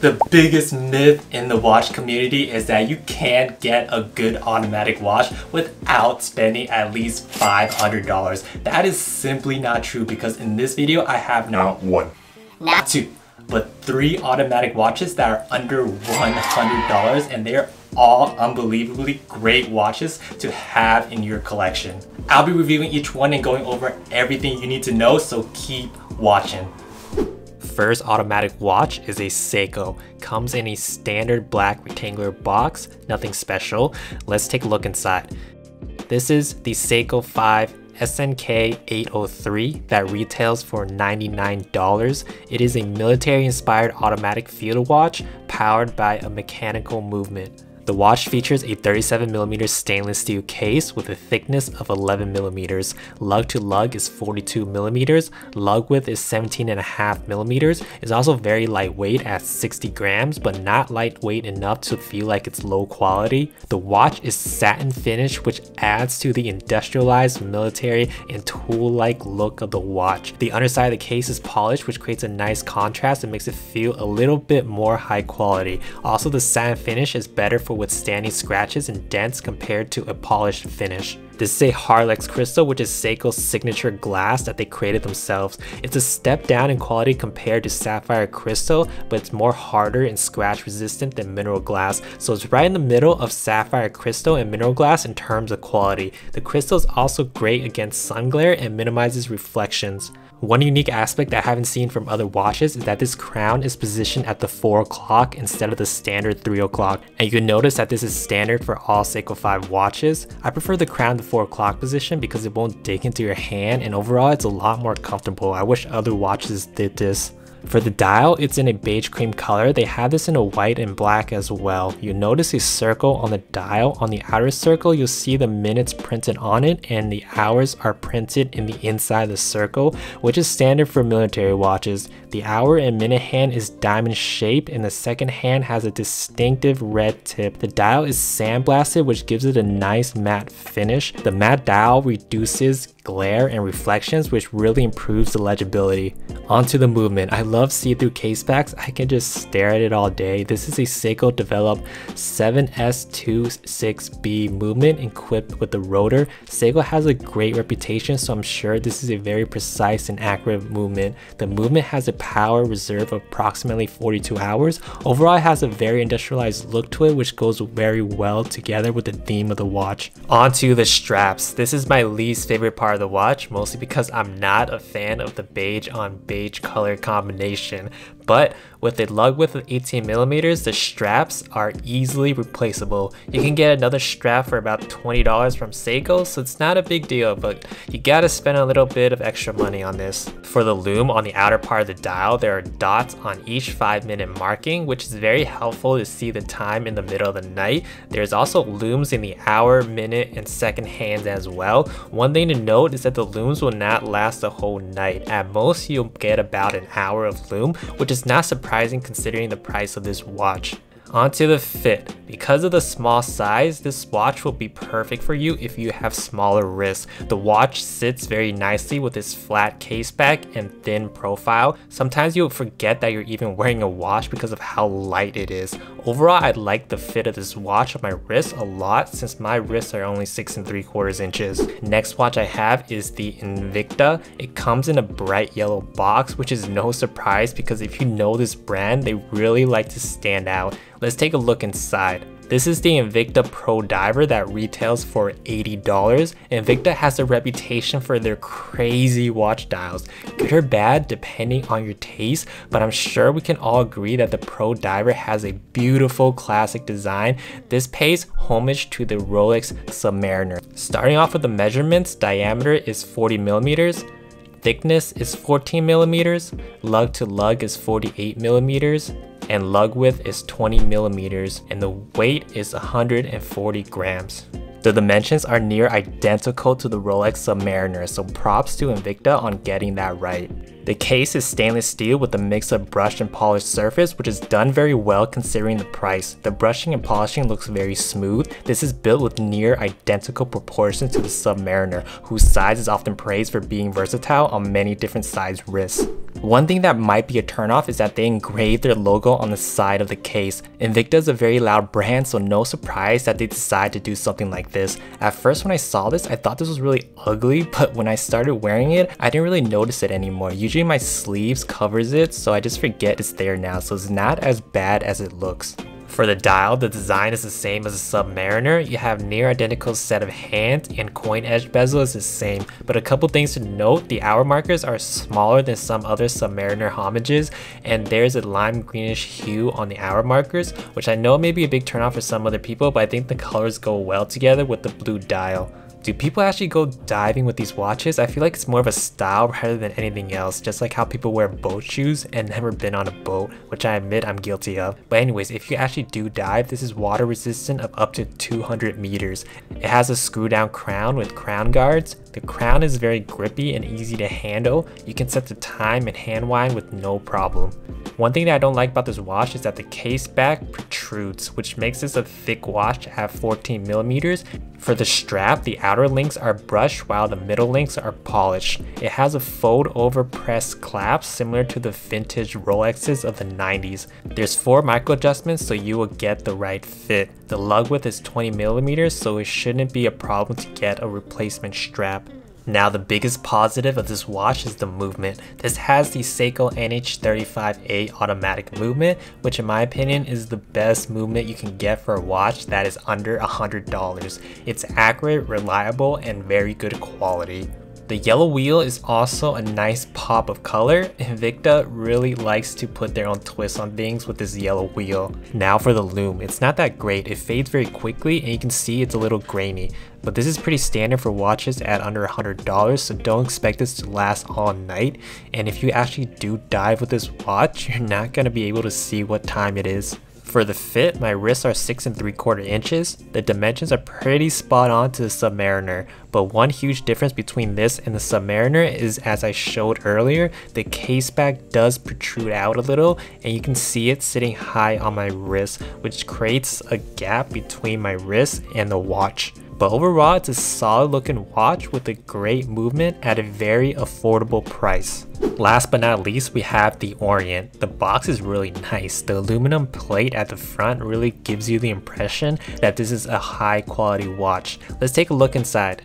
The biggest myth in the watch community is that you can't get a good automatic watch without spending at least $500. That is simply not true because in this video I have not one, not two, but 3 automatic watches that are under $100 and they're all unbelievably great watches to have in your collection. I'll be reviewing each one and going over everything you need to know, so keep watching. First automatic watch is a Seiko. Comes in a standard black rectangular box, nothing special. Let's take a look inside. This is the Seiko 5 SNK 803 that retails for $99. It is a military inspired automatic field watch powered by a mechanical movement. The watch features a 37mm stainless steel case with a thickness of 11mm. Lug to lug is 42mm. Lug width is 17.5mm. It's also very lightweight at 60 grams, but not lightweight enough to feel like it's low quality. The watch is satin finish, which adds to the industrialized, military, and tool-like look of the watch. The underside of the case is polished, which creates a nice contrast and makes it feel a little bit more high quality. Also, the satin finish is better for withstanding scratches and dents compared to a polished finish. This is a Harlex crystal, which is Seiko's signature glass that they created themselves. It's a step down in quality compared to sapphire crystal, but it's more harder and scratch resistant than mineral glass. So it's right in the middle of sapphire crystal and mineral glass in terms of quality. The crystal is also great against sun glare and minimizes reflections. One unique aspect that I haven't seen from other watches is that this crown is positioned at the 4 o'clock instead of the standard 3 o'clock. And you can notice that this is standard for all Seiko 5 watches. I prefer the crown to 4 o'clock position because it won't dig into your hand, and overall it's a lot more comfortable. I wish other watches did this. For the dial, it's in a beige cream color. They have this in a white and black as well. You notice a circle on the dial. On the outer circle, you'll see the minutes printed on it, and the hours are printed in the inside of the circle, which is standard for military watches. The hour and minute hand is diamond shaped, and the second hand has a distinctive red tip. The dial is sandblasted, which gives it a nice matte finish. The matte dial reduces glare and reflections, which really improves the legibility. Onto the movement. I love see-through case backs. I can just stare at it all day. This is a Seiko developed 7S26B movement equipped with the rotor. Seiko has a great reputation, so I'm sure this is a very precise and accurate movement. The movement has a power reserve of approximately 42 hours. Overall, it has a very industrialized look to it, which goes very well together with the theme of the watch. Onto the straps. This is my least favorite part of the watch, mostly because I'm not a fan of the beige on beige color combination, but with a lug width of 18mm, the straps are easily replaceable. You can get another strap for about $20 from Seiko, so it's not a big deal, but you gotta spend a little bit of extra money on this. For the lume on the outer part of the dial, there are dots on each 5-minute marking, which is very helpful to see the time in the middle of the night. There's also looms in the hour, minute, and second hands as well. One thing to note is that the looms will not last the whole night. At most, you'll get about an hour of loom, which is not surprising considering the price of this watch. Onto the fit. Because of the small size, this watch will be perfect for you if you have smaller wrists. The watch sits very nicely with its flat case back and thin profile. Sometimes you'll forget that you're even wearing a watch because of how light it is. Overall, I like the fit of this watch on my wrist a lot since my wrists are only 6 3/4 inches. Next watch I have is the Invicta. It comes in a bright yellow box, which is no surprise because if you know this brand, they really like to stand out. Let's take a look inside. This is the Invicta Pro Diver that retails for $80. Invicta has a reputation for their crazy watch dials. Good or bad depending on your taste, but I'm sure we can all agree that the Pro Diver has a beautiful classic design. This pays homage to the Rolex Submariner. Starting off with the measurements, diameter is 40mm. Thickness is 14mm, lug to lug is 48mm, and lug width is 20mm, and the weight is 140 grams. The dimensions are near identical to the Rolex Submariner, so props to Invicta on getting that right. The case is stainless steel with a mix of brushed and polished surface, which is done very well considering the price. The brushing and polishing looks very smooth. This is built with near identical proportions to the Submariner, whose size is often praised for being versatile on many different size wrists. One thing that might be a turnoff is that they engraved their logo on the side of the case. Invicta is a very loud brand, so no surprise that they decided to do something like this. At first when I saw this, I thought this was really ugly, but when I started wearing it, I didn't really notice it anymore. Usually my sleeves covers it, so I just forget it's there now, so it's not as bad as it looks. For the dial, the design is the same as the Submariner. You have near identical set of hand and coin edge bezel is the same, but a couple things to note: the hour markers are smaller than some other Submariner homages, and there's a lime greenish hue on the hour markers, which I know may be a big turnoff for some other people, but I think the colors go well together with the blue dial. Do people actually go diving with these watches? I feel like it's more of a style rather than anything else, just like how people wear boat shoes and never been on a boat, which I admit I'm guilty of. But anyways, if you actually do dive, this is water resistant of up to 200 meters. It has a screw down crown with crown guards. The crown is very grippy and easy to handle. You can set the time and hand wind with no problem. One thing that I don't like about this watch is that the case back protrudes, which makes this a thick watch at 14 millimeters. For the strap, the outer links are brushed while the middle links are polished. It has a fold over press clasp similar to the vintage Rolexes of the 90s. There's 4 micro adjustments so you will get the right fit. The lug width is 20 millimeters, so it shouldn't be a problem to get a replacement strap. Now the biggest positive of this watch is the movement. This has the Seiko NH35A automatic movement, which in my opinion is the best movement you can get for a watch that is under $100. It's accurate, reliable, and very good quality. The yellow wheel is also a nice pop of color. Invicta really likes to put their own twist on things with this yellow wheel. Now for the lume, it's not that great. It fades very quickly and you can see it's a little grainy. But this is pretty standard for watches at under $100, so don't expect this to last all night. And if you actually do dive with this watch, you're not going to be able to see what time it is. For the fit, my wrists are 6 3/4 inches. The dimensions are pretty spot on to the Submariner, but one huge difference between this and the Submariner is, as I showed earlier, the case back does protrude out a little and you can see it sitting high on my wrist, which creates a gap between my wrist and the watch. But overall, it's a solid looking watch with a great movement at a very affordable price. Last but not least, we have the Orient. The box is really nice. The aluminum plate at the front really gives you the impression that this is a high quality watch. Let's take a look inside.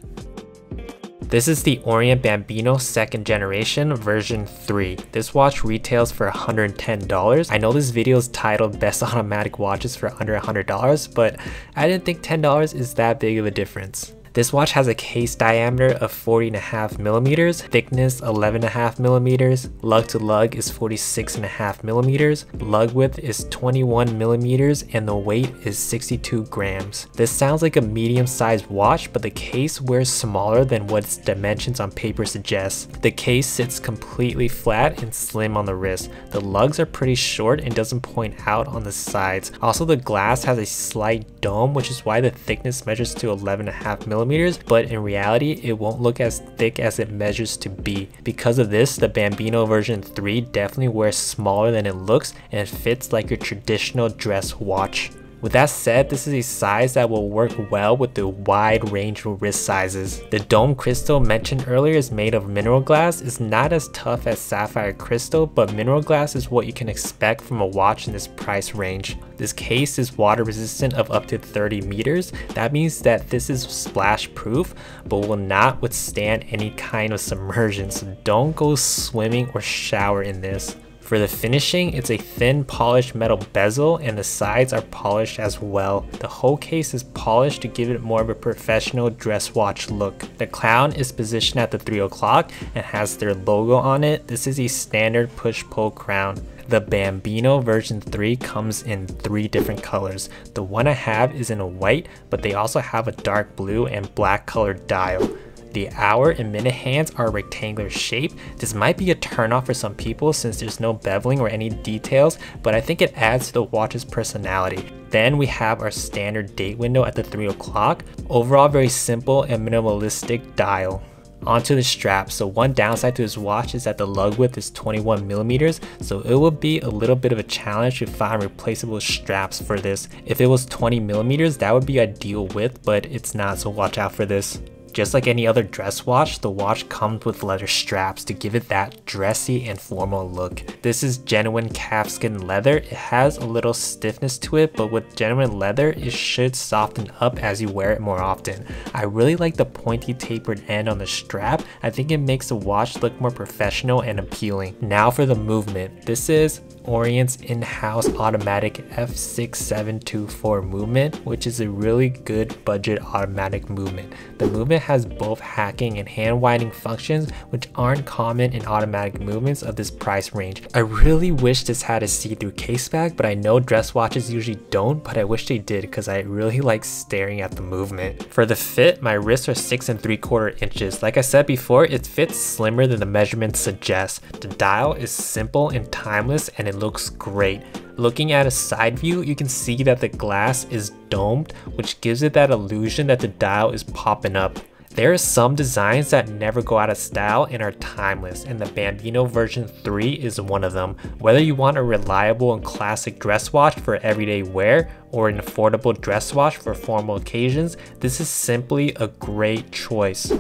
This is the Orient Bambino 2nd generation version 3. This watch retails for $110. I know this video is titled Best Automatic Watches for Under $100, but I didn't think $10 is that big of a difference. This watch has a case diameter of 40.5 millimeters, thickness 11.5 millimeters, lug to lug is 46.5 millimeters, lug width is 21 millimeters, and the weight is 62 grams. This sounds like a medium-sized watch, but the case wears smaller than what its dimensions on paper suggest. The case sits completely flat and slim on the wrist. The lugs are pretty short and doesn't point out on the sides. Also, the glass has a slight dome, which is why the thickness measures to 11.5 millimeters, but in reality it won't look as thick as it measures to be. Because of this, the Bambino version 3 definitely wears smaller than it looks and it fits like your traditional dress watch. With that said, this is a size that will work well with the wide range of wrist sizes. The dome crystal mentioned earlier is made of mineral glass. It's not as tough as sapphire crystal, but mineral glass is what you can expect from a watch in this price range. This case is water resistant of up to 30 meters. That means that this is splash proof, but will not withstand any kind of submersion, so don't go swimming or shower in this. For the finishing, it's a thin polished metal bezel and the sides are polished as well. The whole case is polished to give it more of a professional dress watch look. The crown is positioned at the 3 o'clock and has their logo on it. This is a standard push-pull crown. The Bambino version 3 comes in 3 different colors. The one I have is in a white, but they also have a dark blue and black colored dial. The hour and minute hands are rectangular shape. This might be a turnoff for some people since there's no beveling or any details, but I think it adds to the watch's personality. Then we have our standard date window at the 3 o'clock. Overall, very simple and minimalistic dial. Onto the strap. So one downside to this watch is that the lug width is 21 millimeters, so it will be a little bit of a challenge to find replaceable straps for this. If it was 20 millimeters, that would be ideal width, but it's not, so watch out for this. Just like any other dress watch, the watch comes with leather straps to give it that dressy and formal look. This is genuine calfskin leather. It has a little stiffness to it, but with genuine leather, it should soften up as you wear it more often. I really like the pointy tapered end on the strap. I think it makes the watch look more professional and appealing. Now for the movement. This is Orient's in-house automatic F6724 movement, which is a really good budget automatic movement. The movement has both hacking and hand winding functions, which aren't common in automatic movements of this price range. I really wish this had a see-through case back, but I know dress watches usually don't, but I wish they did because I really like staring at the movement. For the fit, my wrists are 6 3/4 inches. Like I said before, it fits slimmer than the measurements suggest. The dial is simple and timeless, and it looks great. Looking at a side view, you can see that the glass is domed, which gives it that illusion that the dial is popping up. There are some designs that never go out of style and are timeless, and the Bambino version 3 is one of them. Whether you want a reliable and classic dress watch for everyday wear or an affordable dress watch for formal occasions, this is simply a great choice.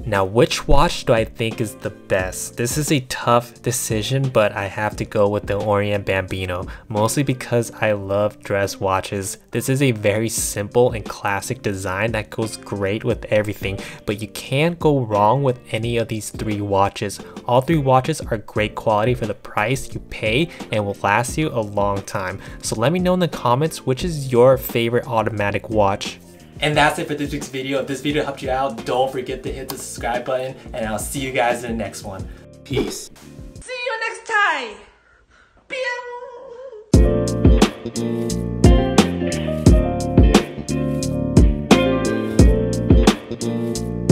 Now, which watch do I think is the best? This is a tough decision, but I have to go with the Orient Bambino, mostly because I love dress watches. This is a very simple and classic design that goes great with everything, but you can't go wrong with any of these three watches. All three watches are great quality for the price you pay and will last you a long time. So let me know in the comments which is your favorite automatic watch. And that's it for this week's video. If this video helped you out, don't forget to hit the subscribe button, and I'll see you guys in the next one. Peace. See you next time. Pew.